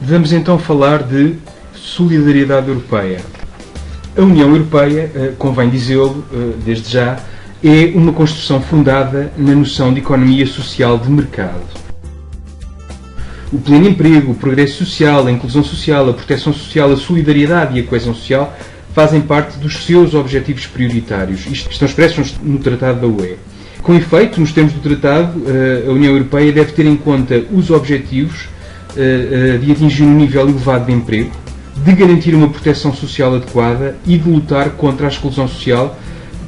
Vamos então falar de solidariedade europeia. A União Europeia, convém dizê-lo desde já, é uma construção fundada na noção de economia social de mercado. O pleno emprego, o progresso social, a inclusão social, a proteção social, a solidariedade e a coesão social fazem parte dos seus objetivos prioritários. Isto estão expressos no Tratado da UE. Com efeito, nos termos do Tratado, a União Europeia deve ter em conta os objetivos de atingir um nível elevado de emprego, de garantir uma proteção social adequada e de lutar contra a exclusão social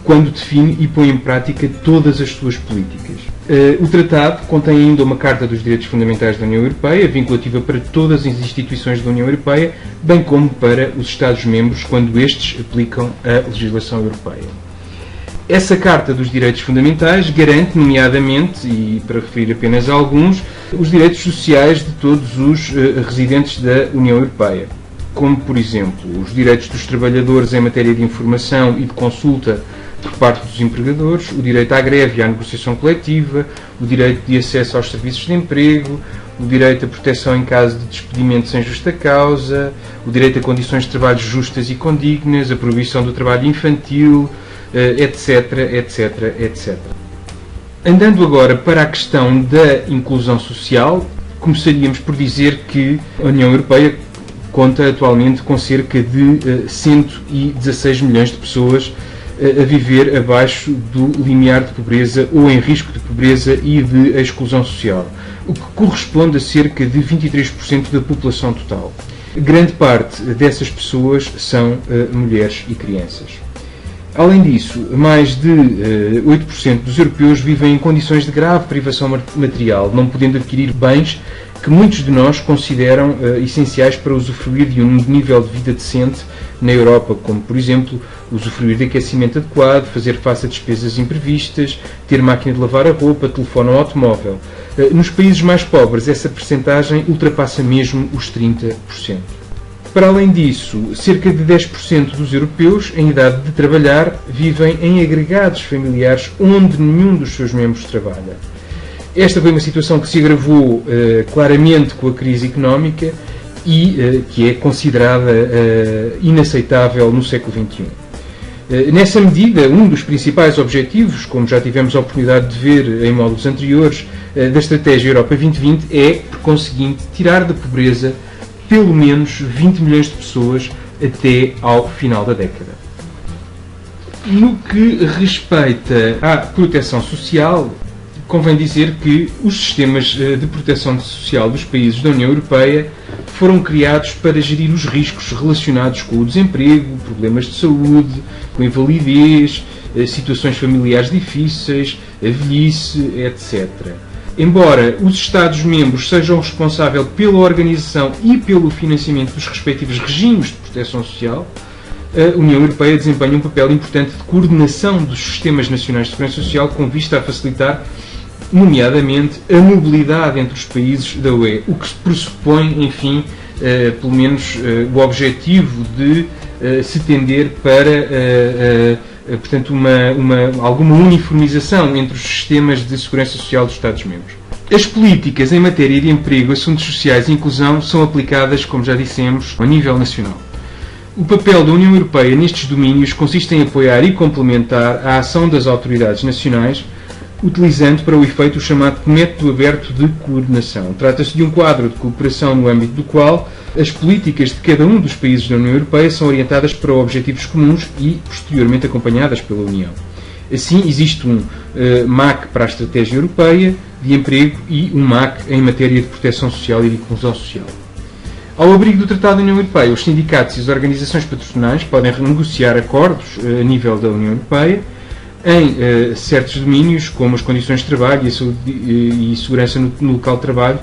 quando define e põe em prática todas as suas políticas. O Tratado contém ainda uma Carta dos Direitos Fundamentais da União Europeia, vinculativa para todas as instituições da União Europeia, bem como para os Estados-membros quando estes aplicam a legislação europeia. Essa Carta dos Direitos Fundamentais garante, nomeadamente, e para referir apenas a alguns, os direitos sociais de todos os residentes da União Europeia, como, por exemplo, os direitos dos trabalhadores em matéria de informação e de consulta por parte dos empregadores, o direito à greve e à negociação coletiva, o direito de acesso aos serviços de emprego, o direito à proteção em caso de despedimento sem justa causa, o direito a condições de trabalho justas e condignas, a proibição do trabalho infantil, etc, etc, etc. Andando agora para a questão da inclusão social, começaríamos por dizer que a União Europeia conta atualmente com cerca de 116 milhões de pessoas a viver abaixo do limiar de pobreza ou em risco de pobreza e de exclusão social, o que corresponde a cerca de 23% da população total. Grande parte dessas pessoas são mulheres e crianças. Além disso, mais de 8% dos europeus vivem em condições de grave privação material, não podendo adquirir bens que muitos de nós consideram essenciais para usufruir de um nível de vida decente na Europa, como, por exemplo, usufruir de aquecimento adequado, fazer face a despesas imprevistas, ter máquina de lavar a roupa, telefone ou automóvel. Nos países mais pobres, essa percentagem ultrapassa mesmo os 30%. Para além disso, cerca de 10% dos europeus em idade de trabalhar vivem em agregados familiares onde nenhum dos seus membros trabalha. Esta foi uma situação que se agravou claramente com a crise económica e que é considerada inaceitável no século XXI. Nessa medida, um dos principais objetivos, como já tivemos a oportunidade de ver em módulos anteriores, da Estratégia Europa 2020 é, por conseguinte, tirar da pobreza pelo menos 20 milhões de pessoas até ao final da década. No que respeita à proteção social, convém dizer que os sistemas de proteção social dos países da União Europeia foram criados para gerir os riscos relacionados com o desemprego, problemas de saúde, com a invalidez, situações familiares difíceis, a velhice, etc. Embora os Estados-membros sejam responsáveis pela organização e pelo financiamento dos respectivos regimes de proteção social, a União Europeia desempenha um papel importante de coordenação dos sistemas nacionais de segurança social com vista a facilitar, nomeadamente, a mobilidade entre os países da UE, o que pressupõe, enfim, pelo menos o objetivo de se tender para portanto, alguma uniformização entre os sistemas de segurança social dos Estados-membros. As políticas em matéria de emprego, assuntos sociais e inclusão são aplicadas, como já dissemos, ao nível nacional. O papel da União Europeia nestes domínios consiste em apoiar e complementar a ação das autoridades nacionais, utilizando para o efeito o chamado método aberto de coordenação. Trata-se de um quadro de cooperação no âmbito do qual as políticas de cada um dos países da União Europeia são orientadas para objetivos comuns e, posteriormente, acompanhadas pela União. Assim, existe um MAC para a Estratégia Europeia de Emprego e um MAC em matéria de proteção social e de inclusão social. Ao abrigo do Tratado da União Europeia, os sindicatos e as organizações patronais podem renegociar acordos a nível da União Europeia em certos domínios, como as condições de trabalho e a saúde e segurança no local de trabalho.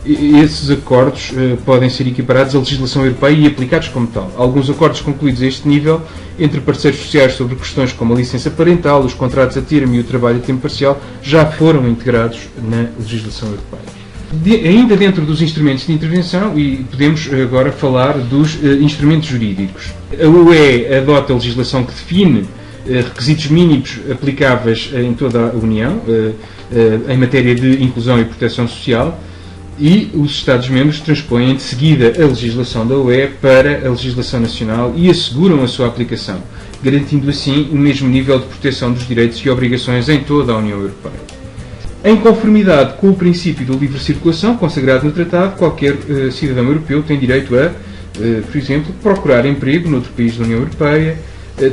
Esses acordos podem ser equiparados à legislação europeia e aplicados como tal. Alguns acordos concluídos a este nível entre parceiros sociais sobre questões como a licença parental, os contratos a termo e o trabalho a tempo parcial já foram integrados na legislação europeia. Ainda dentro dos instrumentos de intervenção, e podemos agora falar dos instrumentos jurídicos. A UE adota a legislação que define requisitos mínimos aplicáveis em toda a União em matéria de inclusão e proteção social e os Estados-membros transpõem de seguida a legislação da UE para a legislação nacional e asseguram a sua aplicação, garantindo assim o mesmo nível de proteção dos direitos e obrigações em toda a União Europeia. Em conformidade com o princípio da livre circulação consagrado no Tratado, qualquer cidadão europeu tem direito a, por exemplo, procurar emprego noutro país da União Europeia,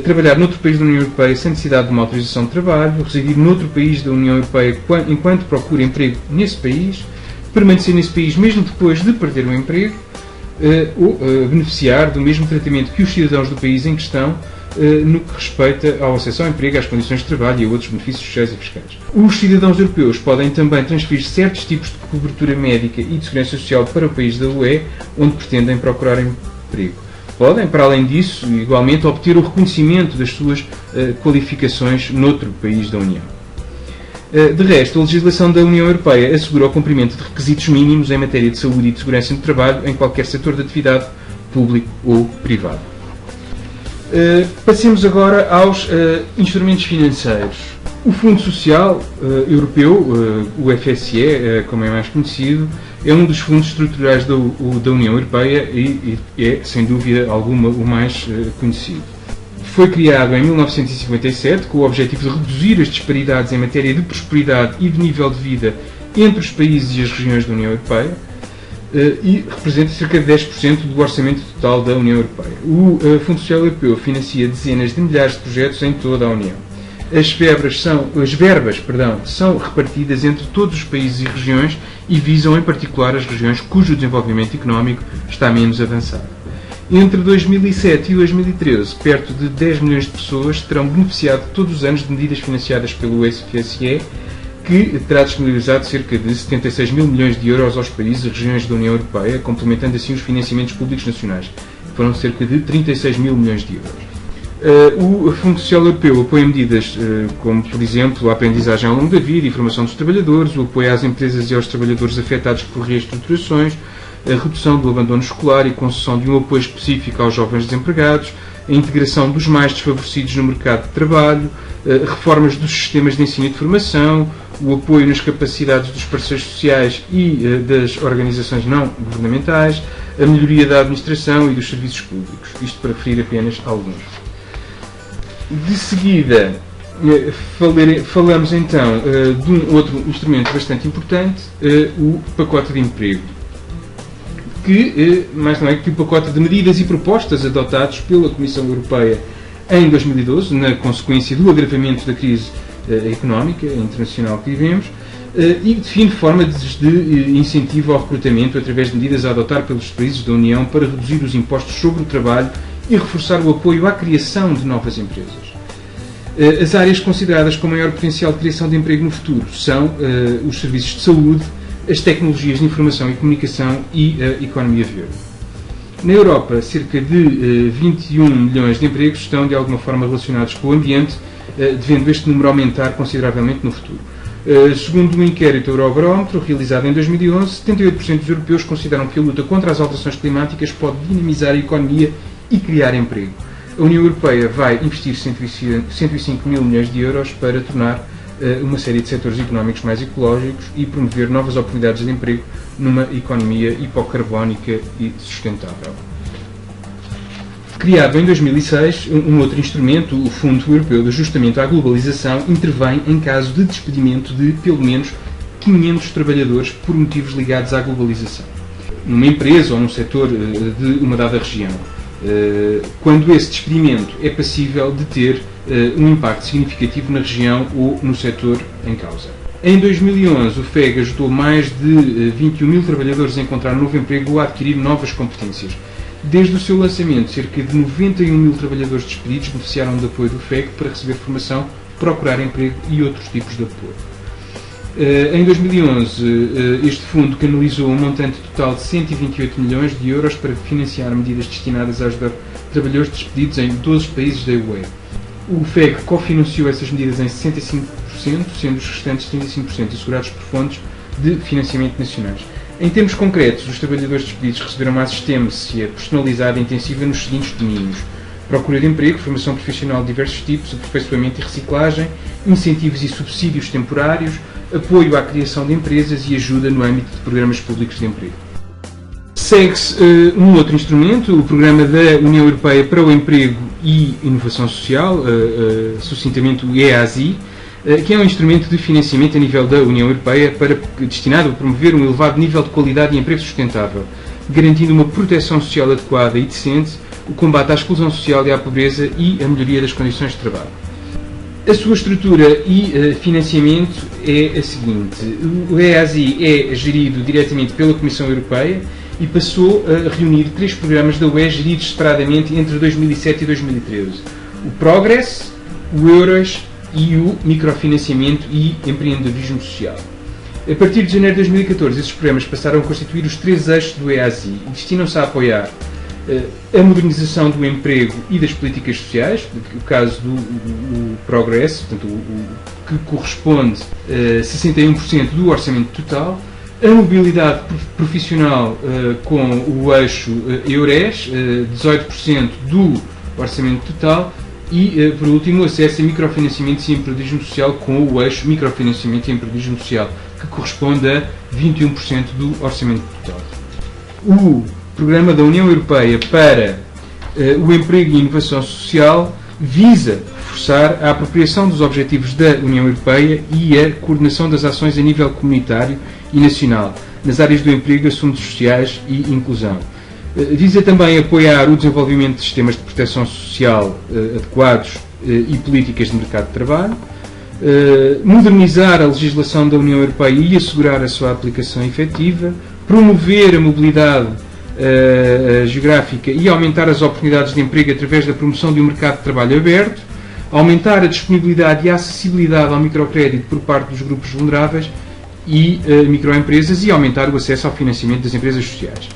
trabalhar noutro país da União Europeia sem necessidade de uma autorização de trabalho, residir noutro país da União Europeia enquanto procura emprego nesse país, permanecer nesse país mesmo depois de perder o emprego, ou beneficiar do mesmo tratamento que os cidadãos do país em questão no que respeita ao acesso ao emprego, às condições de trabalho e a outros benefícios sociais e fiscais. Os cidadãos europeus podem também transferir certos tipos de cobertura médica e de segurança social para o país da UE onde pretendem procurar emprego. Podem, para além disso, igualmente obter o reconhecimento das suas qualificações noutro país da União. De resto, a legislação da União Europeia assegura o cumprimento de requisitos mínimos em matéria de saúde e de segurança no trabalho em qualquer setor de atividade, público ou privado. Passemos agora aos instrumentos financeiros. O Fundo Social Europeu, o FSE, como é mais conhecido, é um dos fundos estruturais da União Europeia e é, sem dúvida alguma, o mais conhecido. Foi criado em 1957 com o objetivo de reduzir as disparidades em matéria de prosperidade e de nível de vida entre os países e as regiões da União Europeia e representa cerca de 10% do orçamento total da União Europeia. O Fundo Social Europeu financia dezenas de milhares de projetos em toda a União. As verbas são repartidas entre todos os países e regiões e visam em particular as regiões cujo desenvolvimento económico está menos avançado. Entre 2007 e 2013, perto de 10 milhões de pessoas terão beneficiado todos os anos de medidas financiadas pelo FSE, que terá disponibilizado cerca de 76 mil milhões de euros aos países e regiões da União Europeia, complementando assim os financiamentos públicos nacionais, que foram cerca de 36 mil milhões de euros. O Fundo Social Europeu apoia medidas como, por exemplo, a aprendizagem ao longo da vida e formação dos trabalhadores, o apoio às empresas e aos trabalhadores afetados por reestruturações, a redução do abandono escolar e concessão de um apoio específico aos jovens desempregados, a integração dos mais desfavorecidos no mercado de trabalho, reformas dos sistemas de ensino e de formação, o apoio nas capacidades dos parceiros sociais e das organizações não governamentais, a melhoria da administração e dos serviços públicos. Isto para referir apenas alguns. De seguida, falamos então de um outro instrumento bastante importante, o pacote de emprego, que mais não é que o pacote de medidas e propostas adotados pela Comissão Europeia em 2012, na consequência do agravamento da crise económica internacional que vivemos, e define formas de incentivo ao recrutamento através de medidas a adotar pelos países da União para reduzir os impostos sobre o trabalho e reforçar o apoio à criação de novas empresas. As áreas consideradas com maior potencial de criação de emprego no futuro são os serviços de saúde, as tecnologias de informação e comunicação e a economia verde. Na Europa, cerca de 21 milhões de empregos estão de alguma forma relacionados com o ambiente, devendo este número aumentar consideravelmente no futuro. Segundo um inquérito Eurobarómetro realizado em 2011, 78% dos europeus consideram que a luta contra as alterações climáticas pode dinamizar a economia e criar emprego. A União Europeia vai investir 105 mil milhões de euros para tornar uma série de setores económicos mais ecológicos e promover novas oportunidades de emprego numa economia hipocarbónica e sustentável. Criado em 2006, um outro instrumento, o Fundo Europeu de Ajustamento à Globalização, intervém em caso de despedimento de pelo menos 500 trabalhadores por motivos ligados à globalização, numa empresa ou num setor de uma dada região, quando esse despedimento é passível de ter um impacto significativo na região ou no setor em causa. Em 2011, o FEG ajudou mais de 21 mil trabalhadores a encontrar um novo emprego ou a adquirir novas competências. Desde o seu lançamento, cerca de 91 mil trabalhadores despedidos beneficiaram do apoio do FEG para receber formação, procurar emprego e outros tipos de apoio. Em 2011, este fundo canalizou um montante total de 128 milhões de euros para financiar medidas destinadas a ajudar trabalhadores despedidos em 12 países da UE. O FEG cofinanciou essas medidas em 65%, sendo os restantes 35% assegurados por fontes de financiamento nacionais. Em termos concretos, os trabalhadores despedidos receberam uma assistência personalizada e intensiva nos seguintes domínios: procura de emprego, formação profissional de diversos tipos, aperfeiçoamento e reciclagem, incentivos e subsídios temporários, apoio à criação de empresas e ajuda no âmbito de programas públicos de emprego. Segue-se um outro instrumento, o Programa da União Europeia para o Emprego e Inovação Social, sucintamente o EaSI, que é um instrumento de financiamento a nível da União Europeia destinado a promover um elevado nível de qualidade e emprego sustentável, garantindo uma proteção social adequada e decente, o combate à exclusão social e à pobreza e a melhoria das condições de trabalho. A sua estrutura e financiamento é a seguinte. O EaSI é gerido diretamente pela Comissão Europeia e passou a reunir 3 programas da UE geridos separadamente entre 2007 e 2013. O Progress, o EURES e o Microfinanciamento e Empreendedorismo Social. A partir de janeiro de 2014, esses programas passaram a constituir os 3 eixos do EaSI e destinam-se a apoiar a modernização do emprego e das políticas sociais, no caso do Progress, portanto, que corresponde a 61% do orçamento total, a mobilidade profissional com o eixo EURES, 18% do orçamento total, e, por último, o acesso a microfinanciamento e empreendedorismo social com o eixo microfinanciamento e empreendedorismo social, que corresponde a 21% do orçamento total. O Programa da União Europeia para o Emprego e Inovação Social visa reforçar a apropriação dos objetivos da União Europeia e a coordenação das ações a nível comunitário e nacional, nas áreas do emprego, assuntos sociais e inclusão. Visa também apoiar o desenvolvimento de sistemas de proteção social adequados e políticas de mercado de trabalho, modernizar a legislação da União Europeia e assegurar a sua aplicação efetiva, promover a mobilidade geográfica e aumentar as oportunidades de emprego através da promoção de um mercado de trabalho aberto, aumentar a disponibilidade e a acessibilidade ao microcrédito por parte dos grupos vulneráveis e microempresas e aumentar o acesso ao financiamento das empresas sociais.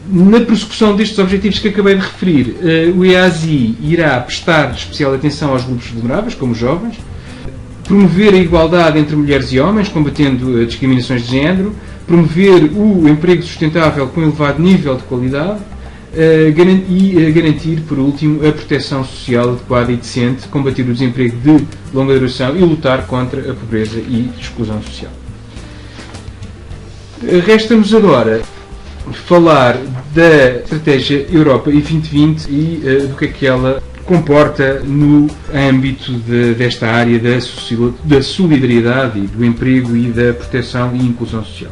Na prossecução destes objetivos que acabei de referir, o EaSI irá prestar especial atenção aos grupos vulneráveis, como os jovens, promover a igualdade entre mulheres e homens, combatendo discriminações de género, promover o emprego sustentável com elevado nível de qualidade e garantir, por último, a proteção social adequada e decente, combater o desemprego de longa duração e lutar contra a pobreza e exclusão social. Resta-nos agora falar da Estratégia Europa 2020 e do que é que ela comporta no âmbito desta área da solidariedade e do emprego e da proteção e inclusão social.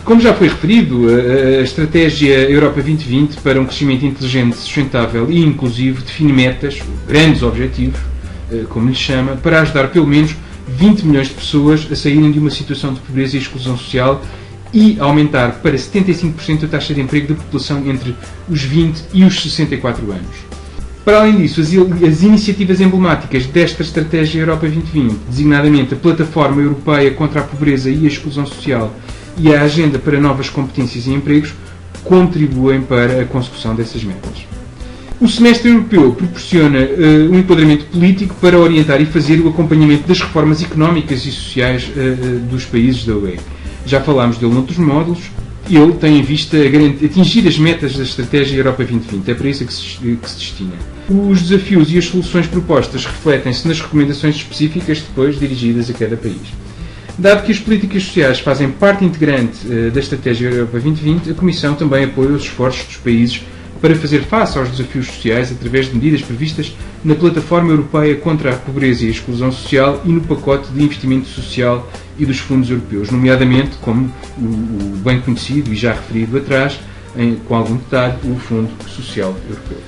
Como já foi referido, a Estratégia Europa 2020 para um crescimento inteligente, sustentável e inclusivo define metas, grandes objetivos, como lhe chama, para ajudar pelo menos 20 milhões de pessoas a saírem de uma situação de pobreza e exclusão social e aumentar para 75% a taxa de emprego da população entre os 20 e os 64 anos. Para além disso, as iniciativas emblemáticas desta Estratégia Europa 2020, designadamente a Plataforma Europeia contra a Pobreza e a Exclusão Social e a Agenda para Novas Competências e Empregos, contribuem para a consecução dessas metas. O Semestre Europeu proporciona um enquadramento político para orientar e fazer o acompanhamento das reformas económicas e sociais dos países da UE. Já falámos dele noutros módulos. Ele tem em vista atingir as metas da Estratégia Europa 2020. É para isso que se destina. Os desafios e as soluções propostas refletem-se nas recomendações específicas depois dirigidas a cada país. Dado que as políticas sociais fazem parte integrante da Estratégia Europa 2020, a Comissão também apoia os esforços dos países para fazer face aos desafios sociais através de medidas previstas na Plataforma Europeia contra a Pobreza e a Exclusão Social e no pacote de investimento social e dos fundos europeus, nomeadamente, como o bem conhecido e já referido atrás, com algum detalhe, o Fundo Social Europeu.